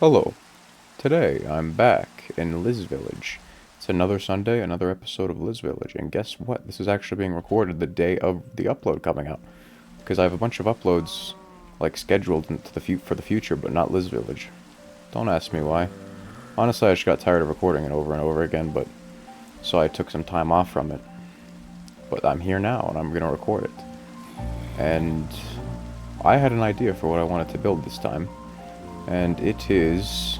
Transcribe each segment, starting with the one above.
Hello. Today I'm back in Liz Village. It's another Sunday, another episode of Liz Village, and guess what? This is actually being recorded the day of the upload coming out, because I have a bunch of uploads like scheduled into for the future, but not Liz Village. Don't ask me why. Honestly, I just got tired of recording it over and over again, but so I took some time off from it. But I'm here now, and I'm gonna record it. And I had an idea for what I wanted to build this time. And it's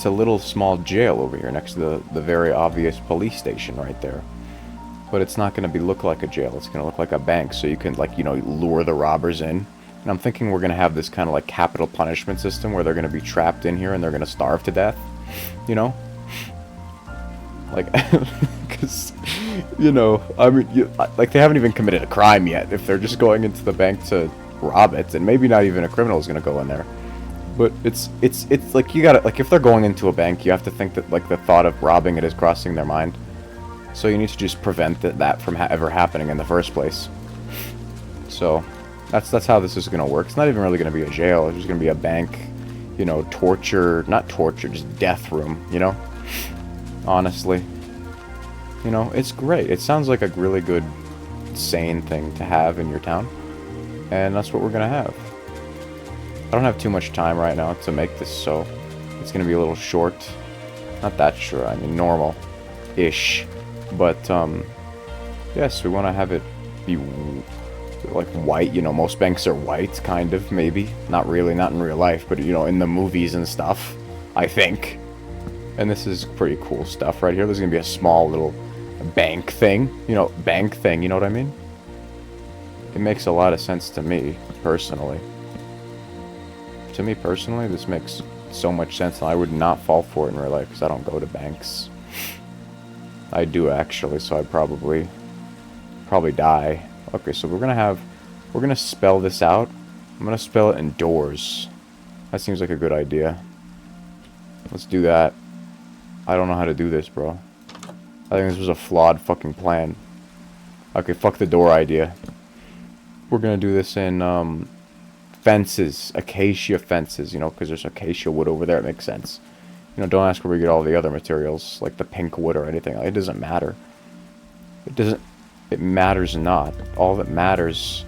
a little small jail over here next to the very obvious police station right there. But it's not going to look like a jail. It's going to look like a bank, so you can, like, lure the robbers in. And I'm thinking we're going to have this kind of like capital punishment system where they're going to be trapped in here and they're going to starve to death. You know? Like, because, I mean, like, they haven't even committed a crime yet if they're just going into the bank to rob it, and maybe not even a criminal is going to go in there. But it's like, you gotta, like, if they're going into a bank, you have to think that, like, the thought of robbing it is crossing their mind. So you need to just prevent that from ever happening in the first place. So that's how this is gonna work. It's not even really gonna be a jail. It's just gonna be a bank, torture, not torture, just death room, Honestly. It's great. It sounds like a really good, sane thing to have in your town. And that's what we're gonna have. I don't have too much time right now to make this, so it's going to be a little short. Not that short, I mean normal-ish. But, yes, we want to have it be, like, white. Most banks are white, kind of, maybe. Not really, not in real life, but, in the movies and stuff, I think. And this is pretty cool stuff right here. There's going to be a small little bank thing. Bank thing, you know what I mean? It makes a lot of sense to me, personally. To me personally, this makes so much sense, and I would not fall for it in real life because I don't go to banks. I do actually, so I'd probably die. Okay, so we're gonna spell this out. I'm gonna spell it indoors. That seems like a good idea. Let's do that. I don't know how to do this, bro. I think this was a flawed fucking plan. Okay, fuck the door idea. We're gonna do this in, fences, acacia fences, because there's acacia wood over there. It makes sense. Don't ask where we get all the other materials, like the pink wood or anything. It doesn't matter. It matters not. All that matters,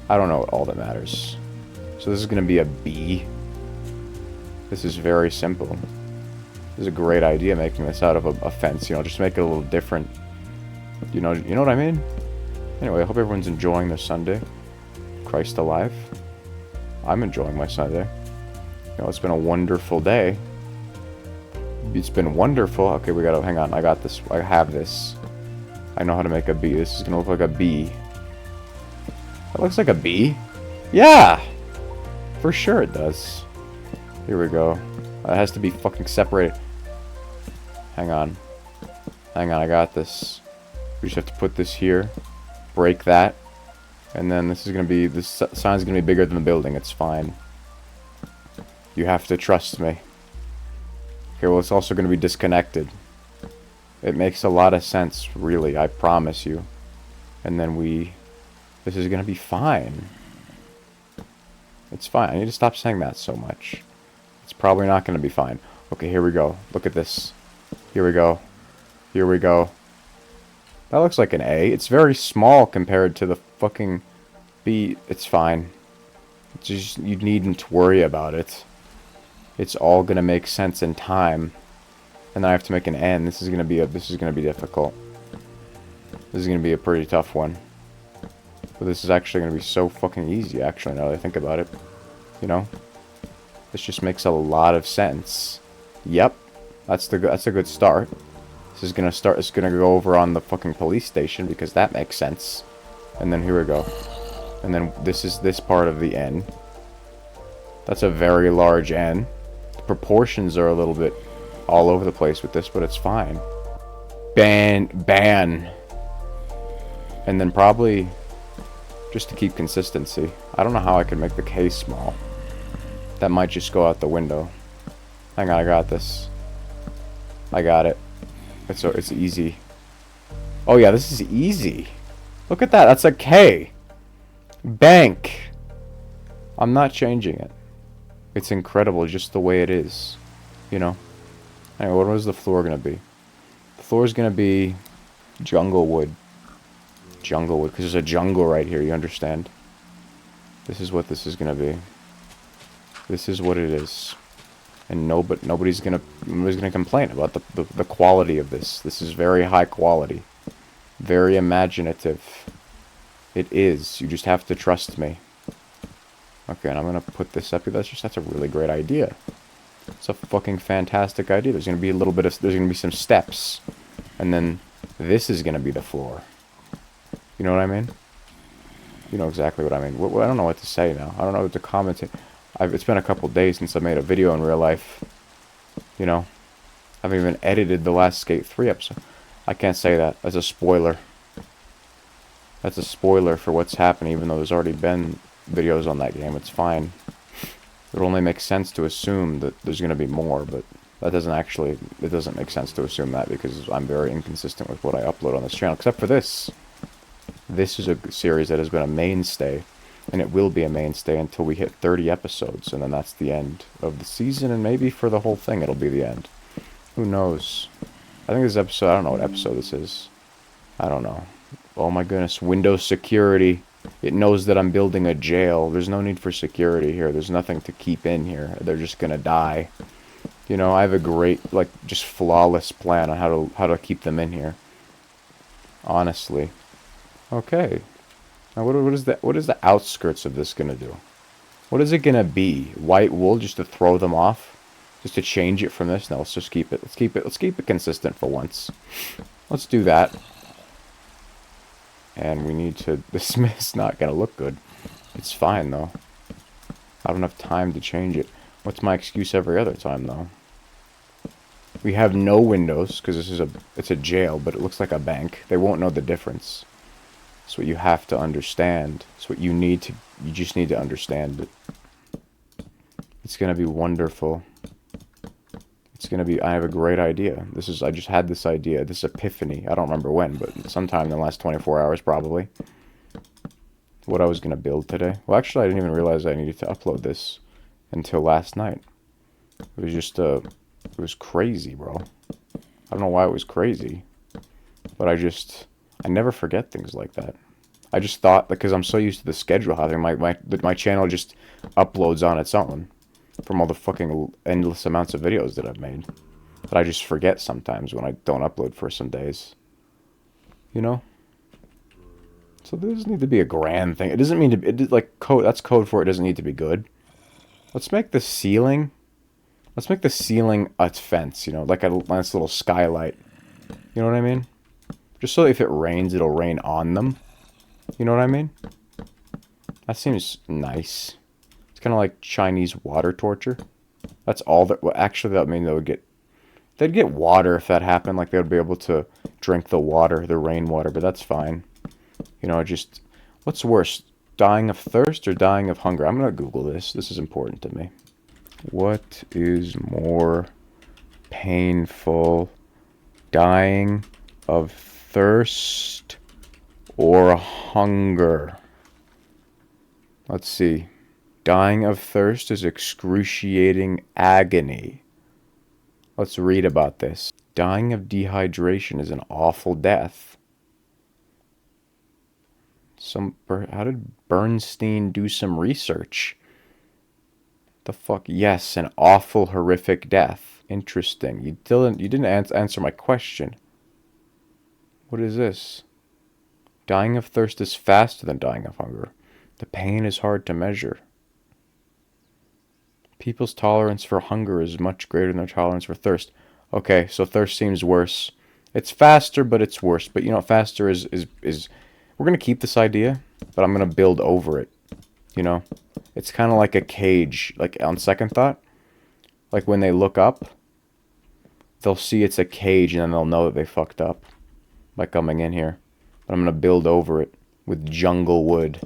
I don't know what all that matters. So this is going to be a B. This is very simple. This is a great idea, making this out of a fence, just make it a little different. You know what I mean? Anyway, I hope everyone's enjoying their Sunday. Christ alive. I'm enjoying my Sunday. It's been a wonderful day. It's been wonderful. Okay, we gotta, hang on. I got this. I have this. I know how to make a B. This is gonna look like a B. That looks like a B. Yeah! For sure it does. Here we go. It has to be fucking separated. Hang on. Hang on, I got this. We just have to put this here. Break that. And then this sign's gonna be bigger than the building. It's fine. You have to trust me. Okay, well, it's also gonna be disconnected. It makes a lot of sense, really, I promise you. And then this is gonna be fine. It's fine. I need to stop saying that so much. It's probably not gonna be fine. Okay, here we go. Look at this. Here we go. Here we go. That looks like an A. It's very small compared to the fucking B. It's fine. It's just, you needn't worry about it. It's all gonna make sense in time. And then I have to make an N. This is gonna be difficult. This is gonna be a pretty tough one. But this is actually gonna be so fucking easy, actually, now that I think about it. This just makes a lot of sense. Yep. That's a good start. It's gonna go over on the fucking police station because that makes sense. And then here we go. And then this is this part of the N. That's a very large N. The proportions are a little bit all over the place with this, but it's fine. Ban. And then probably, just to keep consistency, I don't know how I can make the K small. That might just go out the window. Hang on, I got this. I got it. It's easy. Oh yeah, this is easy. Look at that. That's a K. Bank. I'm not changing it. It's incredible just the way it is. You know? Anyway, what is the floor gonna be? The floor is gonna be jungle wood. Jungle wood, because there's a jungle right here, you understand? This is what this is gonna be. This is what it is. And nobody's gonna complain about the quality of this. This is very high quality. Very imaginative. It is. You just have to trust me. Okay, and I'm gonna put this up here. That's a really great idea. It's a fucking fantastic idea. There's gonna be some steps. And then this is gonna be the floor. You know what I mean? You know exactly what I mean. I don't know what to say now. I don't know what to comment. It's been a couple days since I made a video in real life. You know? I haven't even edited the last Skate 3 episode. I can't say that. That's a spoiler. That's a spoiler for what's happening, even though there's already been videos on that game. It's fine. It only makes sense to assume that there's going to be more, but that doesn't actually... It doesn't make sense to assume that, because I'm very inconsistent with what I upload on this channel, except for this. This is a series that has been a mainstay, and it will be a mainstay until we hit 30 episodes, and then that's the end of the season, and maybe for the whole thing it'll be the end. Who knows? I think this episode... I don't know what episode this is. I don't know. Oh my goodness. Windows security. It knows that I'm building a jail. There's no need for security here. There's nothing to keep in here. They're just gonna die. You know, I have a great, like, just flawless plan on how to keep them in here. Honestly. Okay. Now what is the outskirts of this gonna do? What is it gonna be? White wool just to throw them off? Just to change it from this? No, let's just keep it. Let's keep it consistent for once. Let's do that. And we need to... This is not gonna look good. It's fine, though. I don't have time to change it. What's my excuse every other time, though? We have no windows, because it's a jail, but it looks like a bank. They won't know the difference. That's what you have to understand. It's what you need to... You just need to understand it. It's gonna be wonderful. It's gonna be... I have a great idea. I just had this idea, this epiphany. I don't remember when, but sometime in the last 24 hours, probably. What I was gonna build today. Well, actually, I didn't even realize I needed to upload this until last night. It was just, it was crazy, bro. I don't know why it was crazy. But I never forget things like that. I just thought, because I'm so used to the schedule having my channel just uploads on its own. From all the fucking endless amounts of videos that I've made. That I just forget sometimes when I don't upload for some days. You know? So there doesn't need to be a grand thing. It doesn't mean to... like, code. That's code for it doesn't need to be good. Let's make the ceiling... Let's make the ceiling a fence, you know? Like a nice little skylight. You know what I mean? Just so if it rains, it'll rain on them. You know what I mean? That seems nice. Kind of like Chinese water torture. That's all that... Well, actually, that would mean they'd get water if that happened. Like, they would be able to drink the water, the rainwater, but that's fine. You know, just... What's worse? Dying of thirst or dying of hunger? I'm going to Google this. This is important to me. What is more painful? Dying of thirst or hunger? Let's see. Dying of thirst is excruciating agony. Let's read about this. Dying of dehydration is an awful death. How did Bernstein do some research? The fuck? Yes, an awful, horrific death. Interesting. You didn't answer my question. What is this? Dying of thirst is faster than dying of hunger. The pain is hard to measure. People's tolerance for hunger is much greater than their tolerance for thirst. Okay, so thirst seems worse. It's faster, but it's worse. But you know, faster is we're going to keep this idea, but I'm going to build over it. You know? It's kind of like a cage. Like, on second thought, like when they look up, they'll see it's a cage, and then they'll know that they fucked up by coming in here. But I'm going to build over it with jungle wood.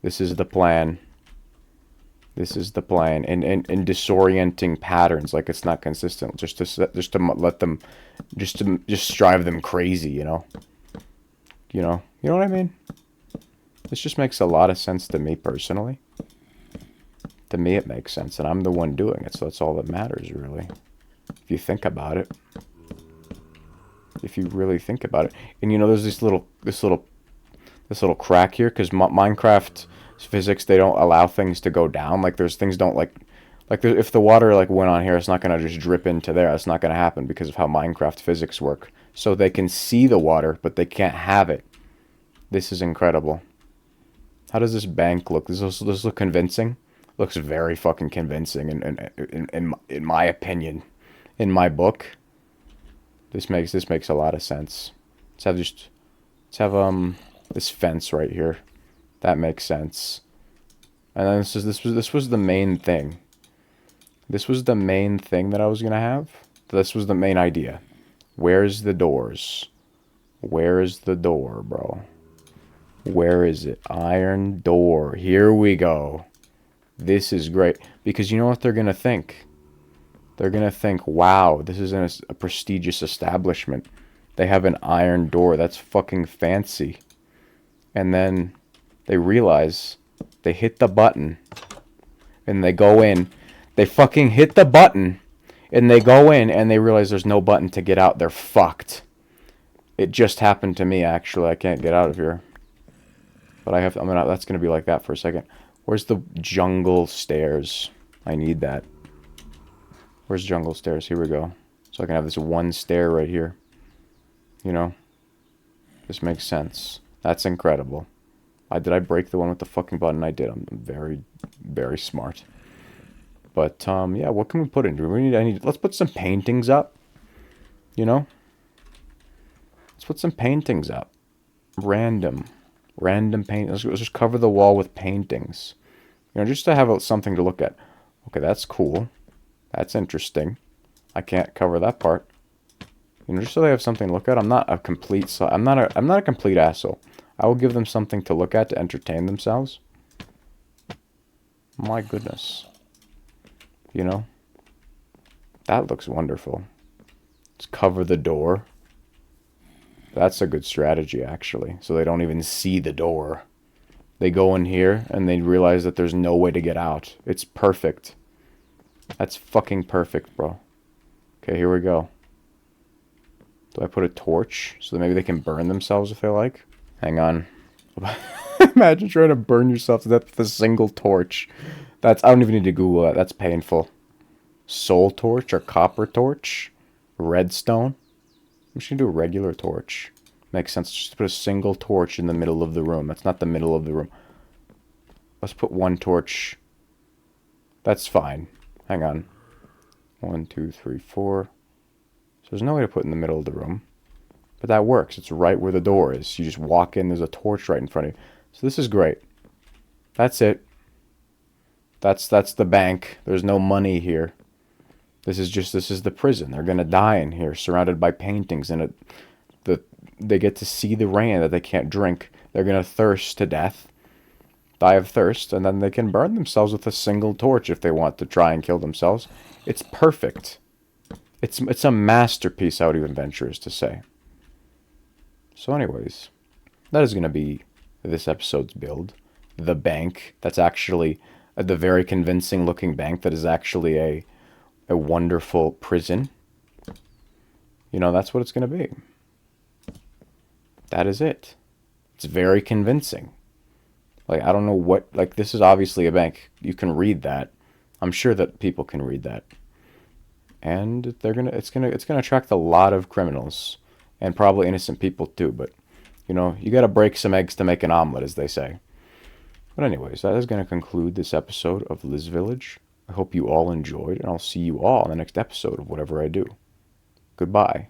This is the plan. This is the plan, and disorienting patterns, like it's not consistent, just to let them, just drive them crazy, you know what I mean? This just makes a lot of sense to me personally. To me, it makes sense, and I'm the one doing it, so that's all that matters, really. If you think about it. If you really think about it. And you know, there's this little crack here, because Minecraft physics, they don't allow things to go down. Like, there's things don't, like if the water, like, went on here, it's not going to just drip into there. That's not going to happen because of how Minecraft physics work. So they can see the water, but they can't have it. This is incredible. How does this bank look? Does this look convincing? Looks very fucking convincing in my opinion. In my book. This makes a lot of sense. Let's have this fence right here. That makes sense. And then this was the main thing. This was the main thing that I was gonna have. This was the main idea. Where's the doors? Where is the door, bro? Where is it? Iron door. Here we go. This is great. Because you know what they're gonna think? They're gonna think, wow, this is a prestigious establishment. They have an iron door. That's fucking fancy. And then they realize they hit the button and they go in. They fucking hit the button and they go in and they realize there's no button to get out. They're fucked. It just happened to me, actually. I can't get out of here. But that's gonna be like that for a second. Where's the jungle stairs? I need that. Where's jungle stairs? Here we go. So I can have this one stair right here. You know? This makes sense. That's incredible. Did I break the one with the fucking button? I did. I'm very, very smart. But, yeah, what can we put in? Let's put some paintings up. You know? Let's put some paintings up. Random paint. Let's just cover the wall with paintings. You know, just to have something to look at. Okay, that's cool. That's interesting. I can't cover that part. You know, just so they have something to look at. I'm not a complete asshole. I will give them something to look at to entertain themselves. My goodness. You know? That looks wonderful. Let's cover the door. That's a good strategy, actually. So they don't even see the door. They go in here and they realize that there's no way to get out. It's perfect. That's fucking perfect, bro. Okay, here we go. Do I put a torch so that maybe they can burn themselves if they like? Hang on. Imagine trying to burn yourself to death with a single torch. I don't even need to Google that. That's painful. Soul torch or copper torch? Redstone? I'm just gonna do a regular torch. Makes sense. Just put a single torch in the middle of the room. That's not the middle of the room. Let's put one torch. That's fine. Hang on. 1, 2, 3, 4. So there's no way to put in the middle of the room. But that works. It's right where the door is. You just walk in, there's a torch right in front of you. So this is great. That's it. That's the bank. There's no money here. This is the prison. They're gonna die in here, surrounded by paintings, and they get to see the rain that they can't drink. They're gonna thirst to death. Die of thirst, and then they can burn themselves with a single torch if they want to try and kill themselves. It's perfect. It's a masterpiece, I would even venture to say. So anyways, that is going to be this episode's build. The bank, that's actually the very convincing looking bank that is actually a wonderful prison. You know, that's what it's going to be. That is it. It's very convincing. Like, I don't know what, like, this is obviously a bank. You can read that. I'm sure that people can read that. And it's gonna attract a lot of criminals. And probably innocent people too, but, you know, you gotta break some eggs to make an omelet, as they say. But anyways, that is gonna conclude this episode of Liz Village. I hope you all enjoyed, and I'll see you all in the next episode of whatever I do. Goodbye.